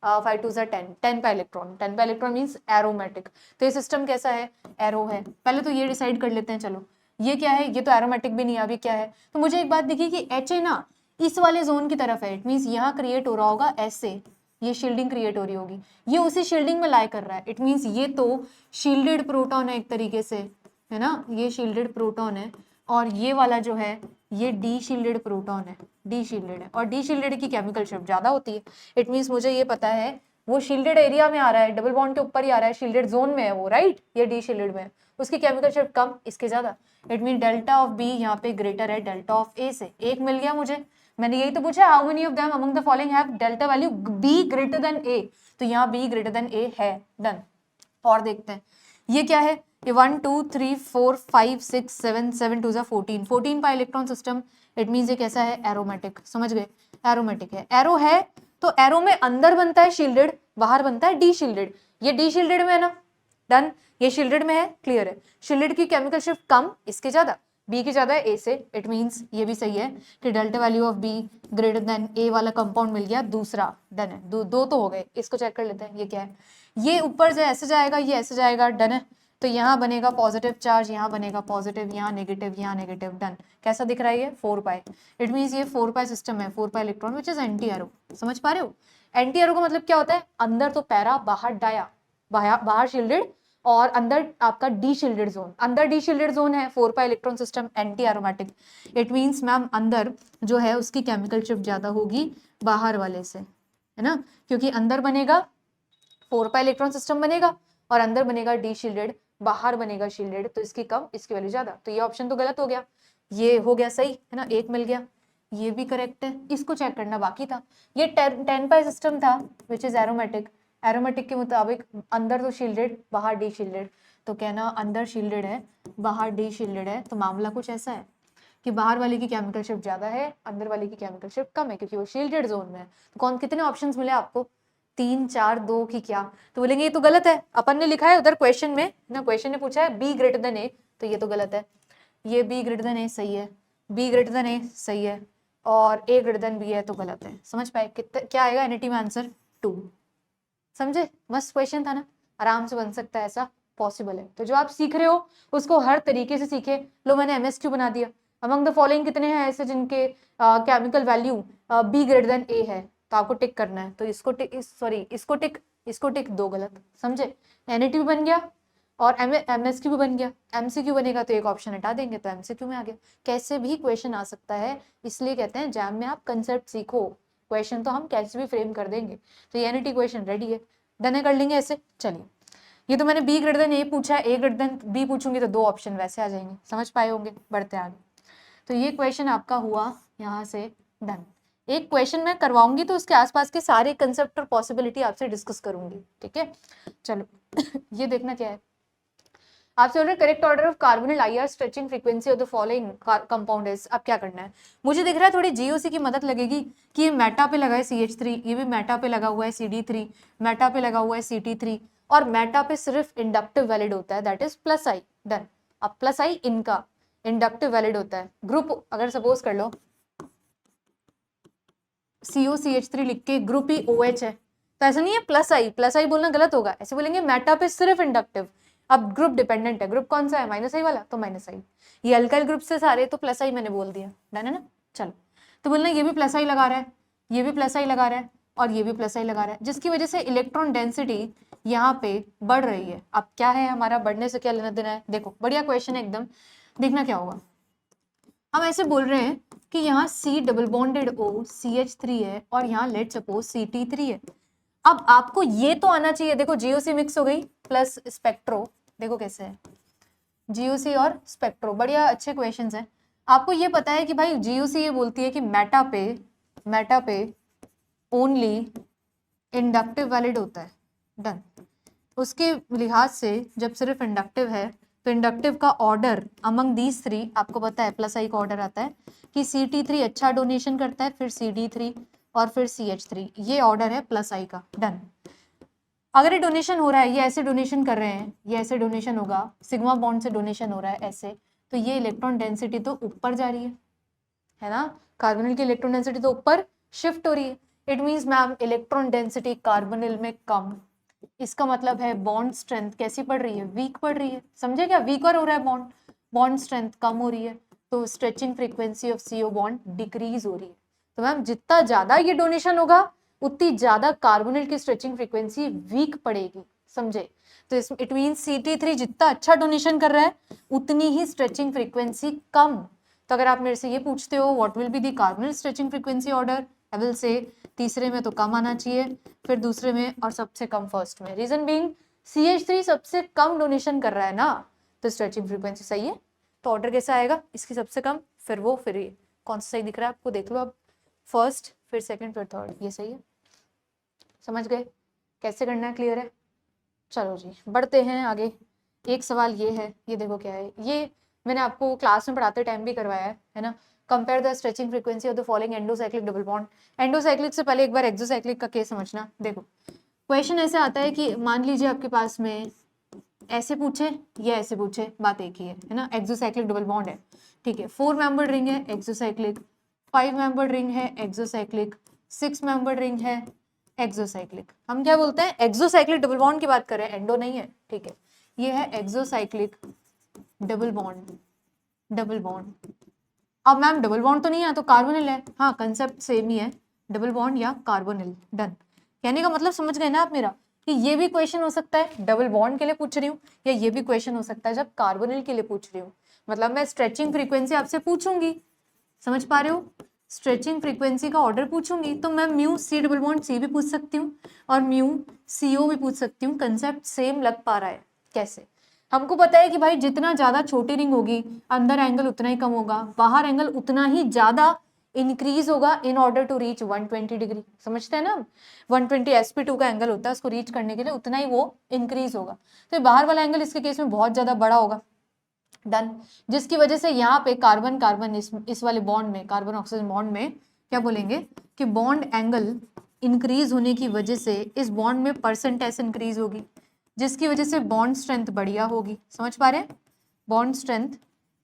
5 2 10, 10 का इलेक्ट्रॉन, 10 का इलेक्ट्रॉन मीन्स एरोमेटिक। तो ये सिस्टम कैसा है, एरो है। पहले तो ये डिसाइड कर लेते हैं, चलो ये क्या है, ये तो एरोमेटिक भी नहीं है, अभी क्या है। तो मुझे एक बात दिखी कि एच है ना इस वाले जोन की तरफ है, इट मीन्स यहाँ क्रिएट हो रहा होगा ऐसे, ये शील्डिंग क्रिएट हो रही होगी, ये उसी शील्डिंग में लाई कर रहा है। इट मीन्स ये तो शील्डेड प्रोटॉन है एक तरीके से, है ना, ये शील्डेड प्रोटॉन है, और ये वाला जो है ये डी शील्डेड प्रोटॉन है, डी शील्डेड है, और डी शील्डेड की केमिकल शिफ्ट ज्यादा होती है। इट मीन्स मुझे ये पता है वो शील्डेड एरिया में आ रहा है, डबल बॉन्ड के ऊपर ही आ रहा है, शील्डेड जोन में है वो, राइट, ये डी शील्डेड में है, उसकी केमिकल शिफ्ट कम, इसके ज्यादा। It mean delta of B यहाँ पे ग्रेटर है डेल्टा ऑफ ए से। एक मिल गया मुझे, मैंने यही तो पूछा, how many of them among the following have delta value B greater than A, तो यहाँ बी ग्रेटर देन ए है। डन। और देखते हैं ये क्या है, ये 1 2 3 4 5 6 7, 7 2 14, 14 पाई इलेक्ट्रॉन सिस्टम। इट मीन्स ये कैसा है, एरोमेटिक। समझ गए, एरोमेटिक है। एरो है तो एरो में अंदर बनता है शील्डेड, बाहर बनता है डी शील्डेड, ये डी शील्डेड में है ना। डन। ये शील्डेड में है, क्लियर है। शील्डेड की केमिकल शिफ्ट कम, इसके ज्यादा, बी की ज्यादा है ए से। इट मीन्स ये भी सही है कि delta value of B greater than A वाला कंपाउंड मिल गया दूसरा। डन है। दो तो हो गए, इसको चेक कर लेते हैं ये क्या है। ये ऊपर से ऐसे जाएगा, ये ऐसे जाएगा। डन है। तो यहाँ बनेगा पॉजिटिव चार्ज, यहाँ बनेगा पॉजिटिव, यहाँ नेगेटिव, यहाँ नेगेटिव। डन। कैसा दिख रहा है ये, 4 पाई। इट मीन्स ये 4 पाई सिस्टम है, 4 pi electron which is anti arrow. समझ पा रहे हो, एंटी एरो का मतलब क्या होता है, अंदर तो पैरा बाहर डाया, बाहर शील्डेड, और अंदर आपका डी शील्डेड जोन, अंदर डी शील्डेड जोन है, 4 पाई electron system, anti aromatic. It means ma'am अंदर जो है उसकी केमिकल शिफ्ट ज्यादा होगी बाहर वाले से, है ना, क्योंकि अंदर बनेगा 4 पाई इलेक्ट्रॉन सिस्टम बनेगा, और अंदर बनेगा डी शील्डेड, बाहर बनेगा शील्डेड, तो इसकी कम, इसकी वैल्यू ज्यादा। तो ये ऑप्शन तो गलत हो गया, ये हो गया सही, है ना, एक मिल गया। ये भी करेक्ट है, इसको चेक करना बाकी था। ये 10 पाई सिस्टम था विच इज एरोमेटिक। एरोमेटिक के मुताबिक अंदर तो शील्डेड, बाहर डी शील्डेड, तो कहना अंदर शील्डेड है, बाहर डी शील्डेड है, तो मामला कुछ ऐसा है कि बाहर वाले की केमिकल शिफ्ट ज्यादा है, अंदर वाले की केमिकल शिफ्ट कम है, क्योंकि वो शील्डेड जोन में है। तो कौन, कितने ऑप्शंस मिले आपको, 3 4 2 की क्या, तो बोलेंगे ये तो गलत है, अपन ने लिखा है उधर क्वेश्चन में ना, क्वेश्चन ने पूछा है बी ग्रेटर देन ए, तो ये तो गलत है। ये बी ग्रेटर देन ए सही है, बी ग्रेटर देन ए सही है, और ए ग्रेटर देन बी है तो गलत है। समझ पाए कितना क्या आएगा एनईटी में आंसर, 2। समझे, मस्त क्वेश्चन था ना, आराम से बन सकता है, ऐसा पॉसिबल है। तो जो आप सीख रहे हो उसको हर तरीके से सीखे लो। मैंने एमएसक्यू बना दिया, अमंग द फॉलोइंग कितने हैं ऐसे जिनके chemical value B greater than A है, तो आपको टिक करना है। तो इसको टिक, सॉरी इसको टिक, इसको टिक, 2 गलत। समझे, एनईटी भी बन गया और एमएसक्यू भी बन गया। एमसीक्यू बनेगा तो एक ऑप्शन हटा देंगे तो एमसीक्यू में आ गया। कैसे भी क्वेश्चन आ सकता है, इसलिए कहते हैं जैम में आप कंसेप्ट सीखो, क्वेश्चन तो हम कैसे भी फ्रेम कर देंगे। तो ये एनईटी क्वेश्चन रेडी है, डन है, कर लेंगे ऐसे। चलिए, ये तो मैंने बी ग्रेटर देन ए पूछा है, ए ग्रेटर देन बी पूछूंगी तो 2 ऑप्शन वैसे आ जाएंगे। समझ पाए होंगे, बढ़ते आगे। तो ये क्वेश्चन आपका हुआ यहाँ से डन। एक क्वेश्चन मैं करवाऊंगी तो उसके आसपास के सारे कंसेप्ट और पॉसिबिलिटी आपसे डिस्कस करूंगी, ठीक है। चलो ये देखना क्या है, आपसे बोल रहे correct order of carbonyl IR stretching frequency of the following compound is. अब क्या करना है, मुझे दिख रहा है थोड़ी जीओसी की मदद लगेगी कि ये मेटा पे लगा है CH3, ये भी मेटा पे लगा हुआ है CD3, मेटा पे लगा हुआ है CT3, और मेटा पे सिर्फ इंडक्टिव वैलिड होता है, that is plus I. Done. अब प्लस आई इनका इंडक्टिव वैलिड होता है। ग्रुप अगर सपोज कर लो COCH3 लिख के ग्रुप ही OH है, तो ऐसा नहीं है प्लस आई बोलना गलत होगा, ऐसे बोलेंगे मेटा पे सिर्फ इंडक्टिव, अब ग्रुप डिपेंडेंट है, ग्रुप कौन सा है, माइनस आई वाला, तो माइनस आई। ये अल्काइल ग्रुप से सारे तो प्लस आई मैंने बोल दिया, डन है ना। चलो, तो बोलना ये भी प्लस आई लगा रहा है, ये भी प्लस आई लगा रहा है, और ये भी प्लस आई लगा रहा है, जिसकी वजह से इलेक्ट्रॉन डेंसिटी यहाँ पे बढ़ रही है। अब क्या है हमारा बढ़ने से क्या लेना देना है, देखो बढ़िया क्वेश्चन है एकदम, देखना क्या होगा। हम ऐसे बोल रहे हैं कि यहाँ C double bonded O CH3 है और यहाँ लेट सपोज CT3 है। अब आपको ये तो आना चाहिए, देखो GOC मिक्स हो गई प्लस स्पेक्ट्रो, देखो कैसे है GOC और स्पेक्ट्रो, बढ़िया अच्छे क्वेश्चंस हैं। आपको ये पता है कि भाई GOC ये बोलती है कि मेटा पे ओनली इंडक्टिव वैलिड होता है, डन। उसके लिहाज से जब सिर्फ इंडक्टिव है तो इंडक्टिव का ऑर्डर अमंग दीज थ्री, आपको पता है प्लस आई का ऑर्डर आता है कि CT3 अच्छा डोनेशन करता है, फिर CD3 और फिर CH3, ये ऑर्डर है प्लस आई का, डन। अगर ये डोनेशन हो रहा है, ये ऐसे डोनेशन कर रहे हैं, ये ऐसे डोनेशन होगा, सिग्मा बॉन्ड से डोनेशन हो रहा है ऐसे, तो ये इलेक्ट्रॉन डेंसिटी तो ऊपर जा रही है ना, कार्बोनिल की इलेक्ट्रॉन डेंसिटी तो ऊपर शिफ्ट हो रही है। It means ma'am electron density carbonyl में कम, इसका मतलब है बॉन्ड स्ट्रेंथ कैसी पड़ रही है, वीक पड़ रही है, समझे क्या, वीकर हो रहा है बॉन्ड, बॉन्ड स्ट्रेंथ कम हो रही है, तो stretching frequency of CO bond decrease हो रही है। तो मैम जितना ज्यादा ये डोनेशन होगा उतनी ज्यादा कार्बोनिल की स्ट्रेचिंग फ्रीक्वेंसी वीक पड़ेगी, समझे। तो इस इट मीन्स CT3 जितना अच्छा डोनेशन कर रहा है उतनी ही स्ट्रेचिंग फ्रीक्वेंसी कम। तो अगर आप मेरे से ये पूछते हो what will be the carbonyl stretching frequency order, I will say तीसरे में तो कम आना चाहिए, फिर दूसरे में, और सबसे कम फर्स्ट में। रीजन बीइंग CH3 सबसे कम डोनेशन कर रहा है ना, तो स्ट्रेचिंग फ्रीक्वेंसी सही है। तो ऑर्डर कैसा आएगा, इसकी सबसे कम, फिर वो, फिर ये, कौन सा सही दिख रहा है आपको, देख लो अब, फर्स्ट फिर सेकंड फिर थर्ड, ये सही है। समझ गए कैसे करना है, क्लियर है। चलो जी बढ़ते हैं आगे। एक सवाल ये है, ये देखो क्या है, ये मैंने आपको क्लास में पढ़ाते टाइम भी करवाया है ना। Compare the stretching frequency of the following endocyclic double bond. Endocyclic से पहले एक बार एक्सोसाइक्लिक का केस समझना। देखो क्वेश्चन ऐसे आता है कि मान लीजिए आपके पास में ऐसे पूछे या ऐसे पूछे, बात एक ही है ना, एक्सोसाइक्लिक डबल बॉन्ड है, ठीक है, 4 मेंबर रिंग है एक्सोसाइक्लिक, 5 मेंबर रिंग है एक्सोसाइक्लिक, 6 मेंबर रिंग है एक्सोसाइक्लिक। हम क्या बोलते हैं, एक्सोसाइक्लिक डबल बॉन्ड की बात कर रहे हैं, एंडो नहीं है, ठीक है। ये है exocyclic double bond, double bond. अब मैम डबल बॉन्ड तो नहीं है तो कार्बोनिल है, हाँ कंसेप्ट सेम ही है, डबल बॉन्ड या कार्बोनिल, डन। कहने का मतलब समझ गए ना आप मेरा, कि ये भी क्वेश्चन हो सकता है डबल बॉन्ड के लिए पूछ रही हूँ, या ये भी क्वेश्चन हो सकता है जब कार्बोनिल के लिए पूछ रही हूँ। मतलब मैं स्ट्रेचिंग फ्रीक्वेंसी आपसे पूछूंगी, समझ पा रहे हो, स्ट्रेचिंग फ्रीक्वेंसी का ऑर्डर पूछूंगी तो मैं mu C double bond C भी पूछ सकती हूँ और म्यू CO भी पूछ सकती हूँ। कंसेप्ट सेम लग पा रहा है, कैसे, हमको पता है कि भाई जितना ज्यादा छोटी रिंग होगी अंदर एंगल उतना ही कम होगा, बाहर एंगल उतना ही ज्यादा इंक्रीज होगा in order to reach 120 degree, समझते हैं ना। 120 sp2 का एंगल होता है, उसको रीच करने के लिए उतना ही वो इंक्रीज होगा, तो बाहर वाला एंगल इसके केस में बहुत ज्यादा बड़ा होगा, डन। जिसकी वजह से यहाँ पे कार्बन कार्बन इस वाले बॉन्ड में, कार्बन ऑक्सीजन बॉन्ड में क्या बोलेंगे कि बॉन्ड एंगल इंक्रीज होने की वजह से इस बॉन्ड में परसेंटेज इंक्रीज होगी, जिसकी वजह से बॉन्ड स्ट्रेंथ बढ़िया होगी, समझ पा रहे हैं, बॉन्ड स्ट्रेंथ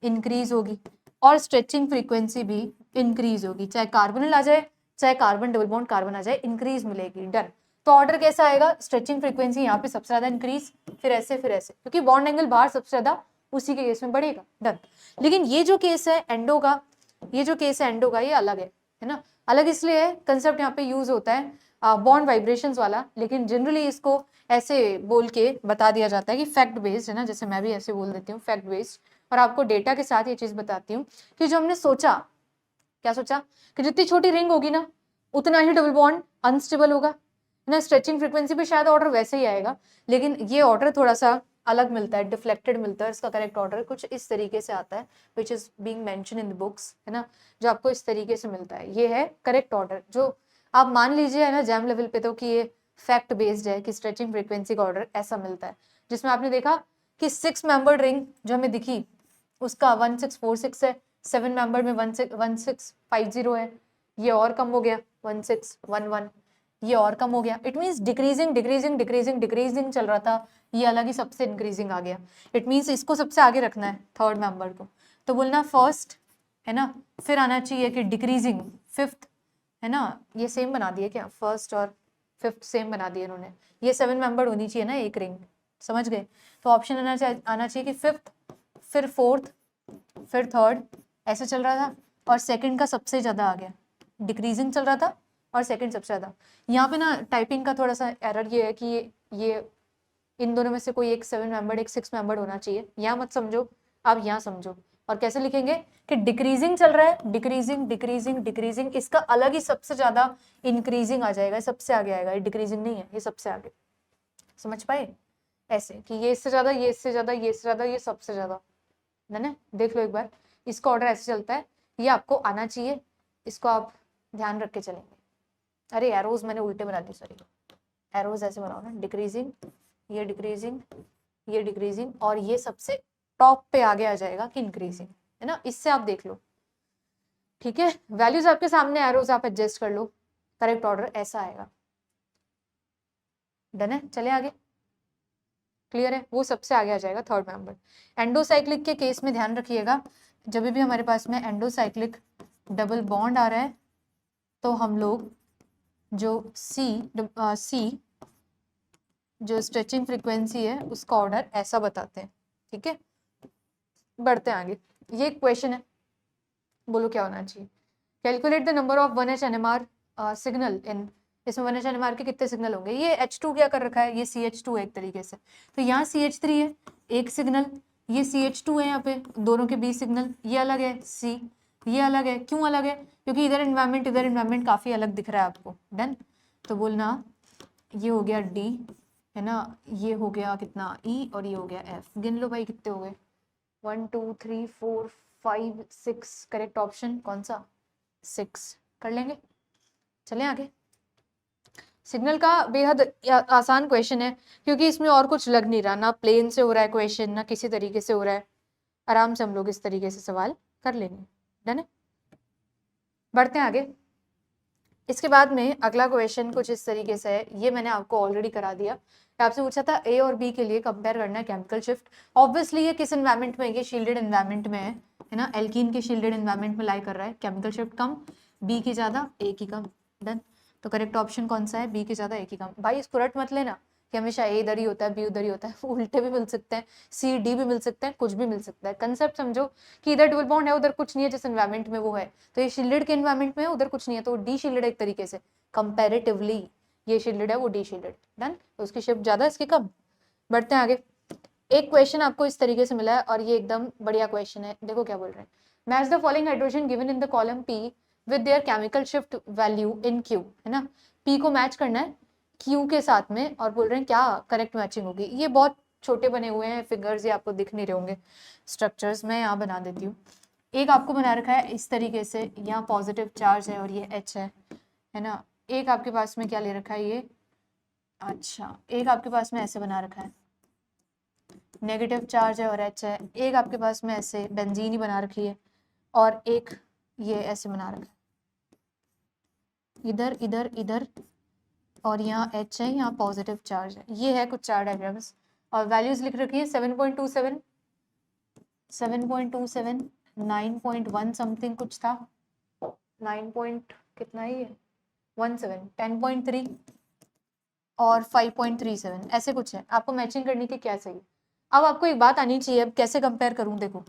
इंक्रीज होगी और स्ट्रेचिंग फ्रीक्वेंसी भी इंक्रीज होगी, चाहे कार्बोनिल आ जाए चाहे कार्बन डबल बॉन्ड कार्बन आ जाए, इंक्रीज मिलेगी, डन। तो ऑर्डर कैसा आएगा, स्ट्रेचिंग फ्रीक्वेंसी यहाँ पे सबसे ज्यादा इंक्रीज, फिर ऐसे फिर ऐसे, क्योंकि बॉन्ड एंगल बाहर सबसे ज्यादा उसी के केस में बढ़ेगा, डन। लेकिन ये जो केस है एंडो का, ये जो केस है एंडो का, ये अलग है ना। अलग इसलिए है, कंसेप्ट यहाँ पे यूज होता है बॉन्ड वाइब्रेशंस वाला, लेकिन जनरली इसको ऐसे बोल के बता दिया जाता है कि फैक्ट बेस्ड है ना, जैसे मैं भी ऐसे बोल देती हूँ फैक्ट बेस्ड, और आपको डेटा के साथ ये चीज बताती हूँ कि जो हमने सोचा, क्या सोचा कि जितनी छोटी रिंग होगी ना उतना ही डबल बॉन्ड अनस्टेबल होगा ना, स्ट्रेचिंग फ्रीक्वेंसी पे शायद ऑर्डर वैसे ही आएगा, लेकिन ये ऑर्डर थोड़ा सा अलग मिलता है, डिफ्लेक्टेड मिलता है, इसका करेक्ट ऑर्डर कुछ इस तरीके से आता है, which is being mention in the books, है ना, जो आपको इस तरीके से मिलता है, ये है करेक्ट ऑर्डर, जो आप मान लीजिए है ना जैम लेवल पे तो कि ये फैक्ट बेस्ड है कि स्ट्रेचिंग फ्रीक्वेंसी का ऑर्डर ऐसा मिलता है, जिसमें आपने देखा कि 6 मेंबर्ड रिंग जो हमें दिखी उसका 1646 है, 7 मेंबर में 1650 है, ये और कम हो गया 1611, ये और कम हो गया, it means decreasing decreasing decreasing decreasing चल रहा था, ये अलग ही सबसे इंक्रीजिंग आ गया, इट मीन्स इसको सबसे आगे रखना है थर्ड मेंबर को, तो बोलना फर्स्ट है ना, फिर आना चाहिए कि डिक्रीजिंग फिफ्थ, है ना, ये सेम बना दिए क्या, फर्स्ट और फिफ्थ सेम बना दिए इन्होंने, ये 7 मेंबर होनी चाहिए ना एक रिंग, समझ गए? तो ऑप्शन आना चाहिए कि फिफ्थ, फिर फोर्थ, फिर थर्ड, ऐसे चल रहा था और सेकंड का सबसे ज्यादा आ गया, डिक्रीजिंग चल रहा था और सेकंड सबसे ज्यादा। यहाँ पे ना टाइपिंग का थोड़ा सा एरर ये है कि ये इन दोनों में से कोई एक 7 मेंबर एक 6 मेंबर होना चाहिए। यहाँ मत समझो, आप यहाँ समझो। और कैसे लिखेंगे कि डिक्रीजिंग चल रहा है, डिक्रीजिंग डिक्रीजिंग डिक्रीजिंग, इसका अलग ही सबसे ज्यादा इंक्रीजिंग आ जाएगा, सबसे आगे आएगा, ये डिक्रीजिंग नहीं है, ये सबसे आगे। समझ पाए? ऐसे कि ये इससे ज्यादा, ये इससे ज्यादा, ये इससे ज्यादा, ये सबसे ज्यादा, है ना? देख लो एक बार, इसका ऑर्डर ऐसे चलता है, ये आपको आना चाहिए, इसको आप ध्यान रख के चलेंगे। अरे एरोज मैंने उल्टे बना दी, सॉरी, एरोज ऐसे बनाओ ना, डिक्रीजिंग, ये डिक्रीजिंग, ये डिक्रीजिंग, और ये सबसे टॉप पे आगे आ जाएगा कि इंक्रीजिंग, है ना? इससे आप देख लो, ठीक है? वैल्यूज आपके सामने, एरोज आप एडजस्ट कर लो, करेक्ट ऑर्डर ऐसा आएगा। डन है? चले आगे, क्लियर है? वो सबसे आगे आ जाएगा थर्ड मेंबर। एंडोसाइक्लिक के केस में ध्यान रखिएगा, जब भी हमारे पास में एंडोसाइक्लिक डबल बॉन्ड आ रहा है तो हम लोग जो सी जो स्ट्रेचिंग फ्रीक्वेंसी है उसका ऑर्डर ऐसा बताते हैं, ठीक है? बढ़ते हैं आगे, ये एक क्वेश्चन है, बोलो क्या होना चाहिए? Calculate the number of 1H NMR signal इन, इसमें 1H NMR के कितने सिग्नल होंगे? ये H2 क्या कर रखा है, ये CH2 है एक तरीके से, तो यहाँ CH3 है एक सिग्नल, ये CH2 है यहाँ पे, दोनों के बीच सिग्नल, ये अलग है C, ये अलग है। क्यों अलग है? क्योंकि इधर इन्वायरमेंट काफी अलग दिख रहा है आपको। डन? तो बोलना ये हो गया D, है ना, ये हो गया कितना E, और ये हो गया F। गिन लो भाई कितने हो गए, 1 2 3 4 5 6। करेक्ट ऑप्शन कौन सा? 6। कर लेंगे, चलें आगे। सिग्नल का बेहद आसान क्वेश्चन है, क्योंकि इसमें और कुछ लग नहीं रहा, ना प्लेन से हो रहा है क्वेश्चन, ना किसी तरीके से हो रहा है, आराम से हम लोग इस तरीके से सवाल कर लेंगे। डन है? बढ़ते हैं आगे। इसके बाद में अगला क्वेश्चन कुछ इस तरीके से है, ये मैंने आपको ऑलरेडी करा दिया। आपसे पूछा था ए और बी के लिए कंपेयर करना है केमिकल शिफ्ट। ऑब्वियसली ये किस एनवायरमेंट में है? ये शील्डेड एनवायरमेंट में है ना, एल्कीन के शील्डेड एनवायरमेंट में लाई कर रहा है, केमिकल शिफ्ट कम, बी की ज्यादा ए की कम। डन? तो करेक्ट ऑप्शन कौन सा है? बी की ज्यादा ए की कम। भाई इसको रट मत लेना कि हमेशा ए इधर ही होता है बी उधर ही होता है, उल्टे भी मिल सकते हैं, सी डी भी मिल सकते हैं, कुछ भी मिल सकता है। कंसेप्ट समझो कि इधर डबल बॉन्ड है, उधर कुछ नहीं है, जिस एनवायरमेंट में वो है, तो ये शील्डेड के एनवायरमेंट में है, उधर कुछ नहीं है, तो डी शील्डेड एक तरीके से कंपैरेटिवली, ये शील्डेड है वो डी शील्डेड। डन? तो उसकी शिफ्ट ज्यादा, इसकी कम। बढ़ते हैं आगे। एक क्वेश्चन आपको इस तरीके से मिला है और ये एकदम बढ़िया क्वेश्चन है, देखो क्या बोल रहे हैं। Match the following hydrogen given in the column P with their chemical shift value in Q, है ना? P को मैच करना है Q के साथ में, और बोल रहे हैं क्या करेक्ट मैचिंग होगी। ये बहुत छोटे बने हुए हैं फिगर्स, ये आपको दिख नहीं रहे होंगे स्ट्रक्चर्स, मैं यहाँ बना देती हूँ। एक आपको बना रखा है इस तरीके से, यहाँ पॉजिटिव चार्ज है और ये H है ना। एक आपके पास में क्या ले रखा है ये, अच्छा, एक आपके पास में ऐसे बना रखा है, नेगेटिव चार्ज है और H है। एक आपके पास में ऐसे बेंजीन ही बना रखी है, और एक ये ऐसे बना रखा है, इधर इधर इधर, और यहाँ H है, यहाँ पॉजिटिव चार्ज है। ये है कुछ चार डायग्राम्स, और वैल्यूज लिख रखी है 7.27, 7.27, 9.1 समथिंग कुछ था, 9 पॉइंट कितना ही है 17, 10.3 और 5.37, ऐसे कुछ है। आपको मैचिंग करनी थी क्या सही। अब आपको एक बात आनी चाहिए, अब कैसे कंपेयर करूं, देखो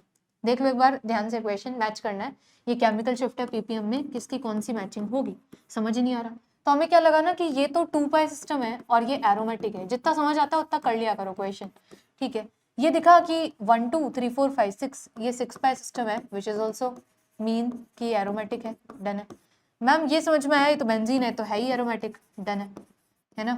देख लो एक बार ध्यान से, क्वेश्चन मैच करना है, ये केमिकल शिफ्ट है पीपीएम में, किसकी कौन सी मैचिंग होगी, समझ ही नहीं आ रहा। तो हमें क्या लगा ना कि ये तो 2 पाई सिस्टम है और ये एरोमेटिक है, जितना समझ आता है उतना कर लिया करो क्वेश्चन, ठीक है। ये दिखा कि 1 2 3 4 5 6 ये 6 पाई सिस्टम है, विच इज ऑल्सो मीन कि एरोमेटिक है। डन है मैम, ये समझ में आया, ये तो बेंजीन है तो है ही एरोमेटिक। डन है ना।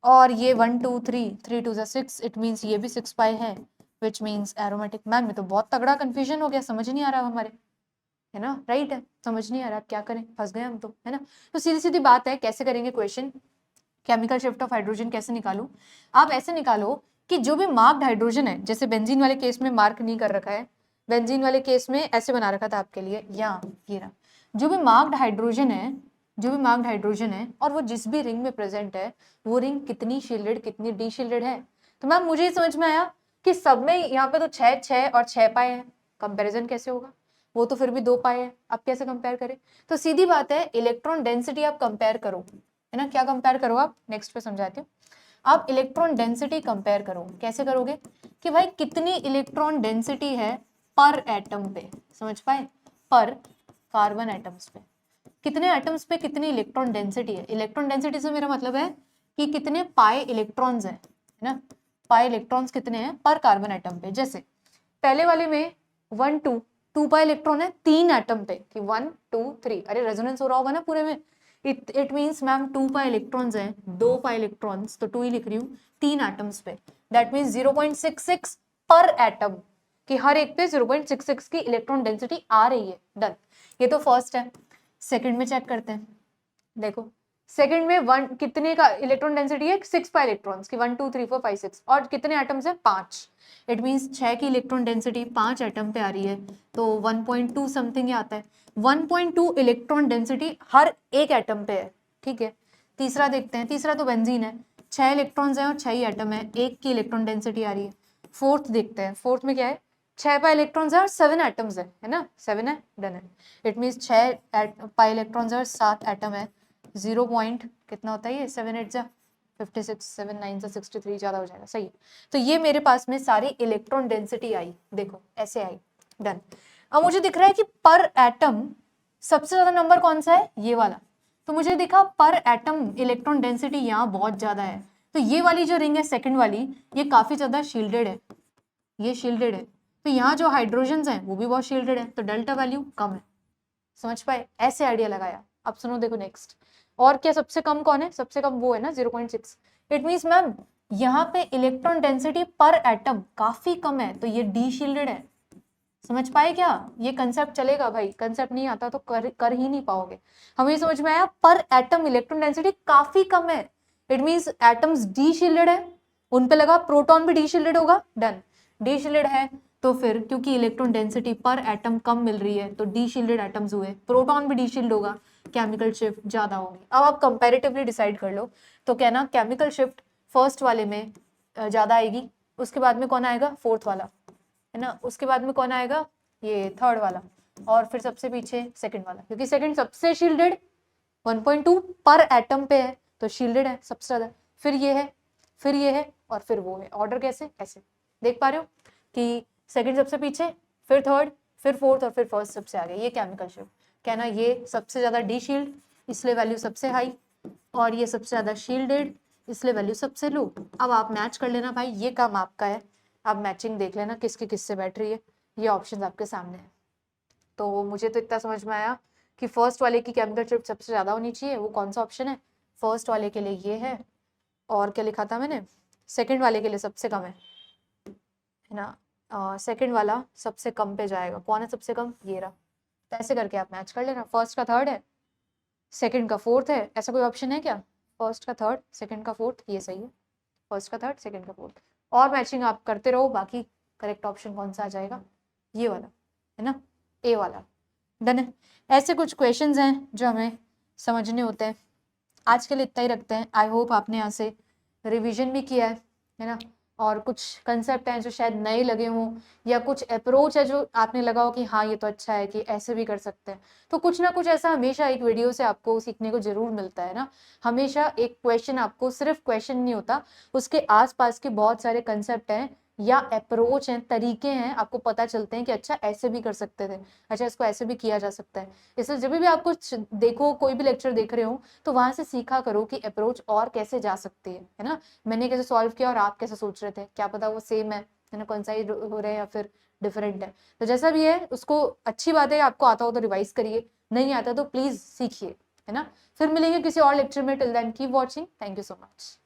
और ये 1 2 3 3 2 6, इट मीन्स ये भी 6 पाई है, विच मीन्स एरोमेटिक। मैम ये तो बहुत तगड़ा कंफ्यूजन हो गया, समझ नहीं आ रहा हमारे, है ना, राइट है, समझ नहीं आ रहा, क्या करें, फंस गए हम तो, है ना। तो सीधी सीधी बात है, कैसे करेंगे question, chemical shift of hydrogen कैसे निकालूं। आप ऐसे निकालो कि जो भी मार्क्ड हाइड्रोजन है, जैसे बेंजीन वाले केस में मार्क नहीं कर रखा है, बेंजीन वाले केस में ऐसे बना रखा था आपके लिए, यहाँ ये रहा, जो भी मार्क्ड हाइड्रोजन है, जो भी मार्क्ड हाइड्रोजन है, और वो जिस भी रिंग में प्रेजेंट है, वो रिंग कितनी शील्डेड कितनी डी शील्डेड है। तो मैम मुझे ये समझ में आया कि सब में यहाँ पे तो 6 6 और 6 पाए हैं, कंपैरिजन कैसे होगा, वो तो फिर भी 2 पाए हैं, अब कैसे कंपेयर करें। तो सीधी बात है, इलेक्ट्रॉन डेंसिटी आप कंपेयर करो, है ना। क्या कंपेयर करो आप, नेक्स्ट पे समझाती हूँ। आप इलेक्ट्रॉन डेंसिटी कंपेयर करो, कैसे करोगे कि भाई कितनी इलेक्ट्रॉन डेंसिटी है पर एटम पे, समझ पाए, पर कार्बन एटम्स पे कितने एटम्स पे कितनी इलेक्ट्रॉन डेंसिटी है। इलेक्ट्रॉन डेंसिटी से मेरा मतलब है कि कितने पाई इलेक्ट्रॉन्स हैं, है ना, पाई इलेक्ट्रॉन्स कितने हैं पर कार्बन एटम पे। जैसे पहले वाले में 1 2 2 पाई इलेक्ट्रॉन है 3 एटम पे कि 1 2 3, अरे रेजोनेंस हो रहा होगा ना पूरे में, it means ma'am 2 pi electrons हैं, 2 पाई इलेक्ट्रॉन्स तो 2 ही लिख रही हूँ 3 एटम्स पे, दैट मीन्स 0.66 पर एटम, कि हर एक पे 0.66 की इलेक्ट्रॉन डेंसिटी आ रही है। डन, ये तो फर्स्ट है। सेकंड में चेक करते हैं, देखो सेकंड में वन कितने का इलेक्ट्रॉन डेंसिटी है 6 पाई इलेक्ट्रॉन्स की, 1 2 3 4 5 6, और कितने एटम्स है 5, इट मीन्स 6 की इलेक्ट्रॉन डेंसिटी 5 एटम पे आ रही है, तो 1.2 समथिंग आता है, 1.2 इलेक्ट्रॉन डेंसिटी हर एक एटम पे है, ठीक है। तीसरा देखते हैं, तीसरा तो बेंजीन है, 6 इलेक्ट्रॉन्स हैं और 6 ही एटम है, 1 की इलेक्ट्रॉन डेंसिटी आ रही है। फोर्थ देखते हैं, फोर्थ में क्या है, 6 पाई इलेक्ट्रॉन्स है और 7 एटम्स है ना, 7 है, डन है। इट मीन्स 6 पाई इलेक्ट्रॉन्स है और 7 एटम है, 0 पॉइंट कितना होता है ये, 7 8 जा 56, 7 9 जा 63, ज्यादा हो जाएगा, सही है। तो ये मेरे पास में सारी इलेक्ट्रॉन डेंसिटी आई, देखो ऐसे आई, डन। अब मुझे दिख रहा है कि पर एटम सबसे ज्यादा नंबर कौन सा है, ये वाला, तो मुझे दिखा पर एटम इलेक्ट्रॉन डेंसिटी यहाँ बहुत ज्यादा है, तो ये वाली जो रिंग है सेकंड वाली, ये काफी ज्यादा शील्डेड है, ये शील्डेड है, तो यहाँ जो हाइड्रोजन हैं वो भी बहुत शील्डेड है, तो डेल्टा वैल्यू कम है, समझ पाए, ऐसे आइडिया लगाया। अब सुनो देखो नेक्स्ट, और क्या सबसे कम कौन है, सबसे कम वो है ना 0.6, इट मीन्स मैम यहाँ पे इलेक्ट्रॉन डेंसिटी पर एटम काफी कम है, तो ये डी शील्डेड है, समझ पाए क्या, ये कंसेप्ट चलेगा भाई, कंसेप्ट नहीं आता तो कर ही नहीं पाओगे। हमें समझ में आया पर एटम इलेक्ट्रॉन डेंसिटी काफी कम है, it means atoms D shielded है, उन पे लगा प्रोटॉन भी डी शील्डेड होगा, डन, डी शील्डेड है तो फिर क्योंकि इलेक्ट्रॉन डेंसिटी पर एटम कम मिल रही है तो डी शील्डेड एटम्स हुए, प्रोटॉन भी डी शील्ड होगा, केमिकल शिफ्ट ज्यादा होगी। अब आप कंपैरेटिवली डिसाइड कर लो, तो कहना केमिकल शिफ्ट फर्स्ट वाले में ज्यादा आएगी, उसके बाद में कौन आएगा, फोर्थ वाला, है ना, उसके बाद में कौन आएगा, ये थर्ड वाला, और फिर सबसे पीछे सेकंड वाला, क्योंकि सेकंड सबसे शील्डेड 1.2 पर एटम पे है तो शील्डेड है सबसे ज्यादा, फिर ये है, फिर ये है, और फिर वो है, ऑर्डर कैसे, ऐसे देख पा रहे हो कि सेकंड सबसे पीछे, फिर थर्ड, फिर फोर्थ, और फिर फर्स्ट सबसे आगे, ये केमिकल शिफ्ट। कहना ये सबसे ज्यादा डी शील्ड इसलिए वैल्यू सबसे हाई, और ये सबसे ज्यादा शील्डेड इसलिए वैल्यू सबसे लो। अब आप मैच कर लेना भाई, ये काम आपका है, आप मैचिंग देख लेना किसकी किससे बैठ रही है, ये ऑप्शन आपके सामने है। तो मुझे तो इतना समझ में आया कि फर्स्ट वाले की केमिकल शिफ्ट सबसे ज्यादा होनी चाहिए, वो कौन सा ऑप्शन है, फर्स्ट वाले के लिए ये है, और क्या लिखा था मैंने, सेकंड वाले के लिए सबसे कम है ना, सेकंड वाला सबसे कम पे जाएगा, कौन है सबसे कम, ये रहा, तो ऐसे करके आप मैच कर लेना, फर्स्ट का थर्ड है, सेकंड का फोर्थ है, ऐसा कोई ऑप्शन है क्या, फर्स्ट का थर्ड, सेकंड का फोर्थ, ये सही है, फर्स्ट का थर्ड, सेकंड का फोर्थ, और मैचिंग आप करते रहो, बाकी करेक्ट ऑप्शन कौन सा आ जाएगा, ये वाला, है ना, ए वाला, डन है। ऐसे कुछ क्वेश्चंस हैं जो हमें समझने होते हैं। आज के लिए इतना ही रखते हैं, आई होप आपने यहाँ से रिवीजन भी किया है ना, और कुछ कंसेप्ट हैं जो शायद नए लगे हों, या कुछ अप्रोच है जो आपने लगा हो कि हाँ ये तो अच्छा है कि ऐसे भी कर सकते हैं। तो कुछ ना कुछ ऐसा हमेशा एक वीडियो से आपको सीखने को जरूर मिलता है ना, हमेशा एक क्वेश्चन, आपको सिर्फ क्वेश्चन नहीं होता, उसके आसपास के बहुत सारे कंसेप्ट हैं या अप्रोच हैं, तरीके हैं, आपको पता चलते हैं कि अच्छा ऐसे भी कर सकते थे, अच्छा इसको ऐसे भी किया जा सकता है। इसलिए जब भी आप कुछ देखो, कोई भी लेक्चर देख रहे हो, तो वहां से सीखा करो कि अप्रोच और कैसे जा सकती है ना, मैंने कैसे सॉल्व किया और आप कैसे सोच रहे थे, क्या पता वो सेम है ना, कौन सा ही हो रहे हैं या फिर डिफरेंट है। तो जैसा भी है उसको, अच्छी बात है आपको आता हो तो रिवाइज करिए, नहीं आता तो प्लीज सीखिए, है ना। फिर मिलेंगे किसी और लेक्चर में, till then keep watching, thank you so much.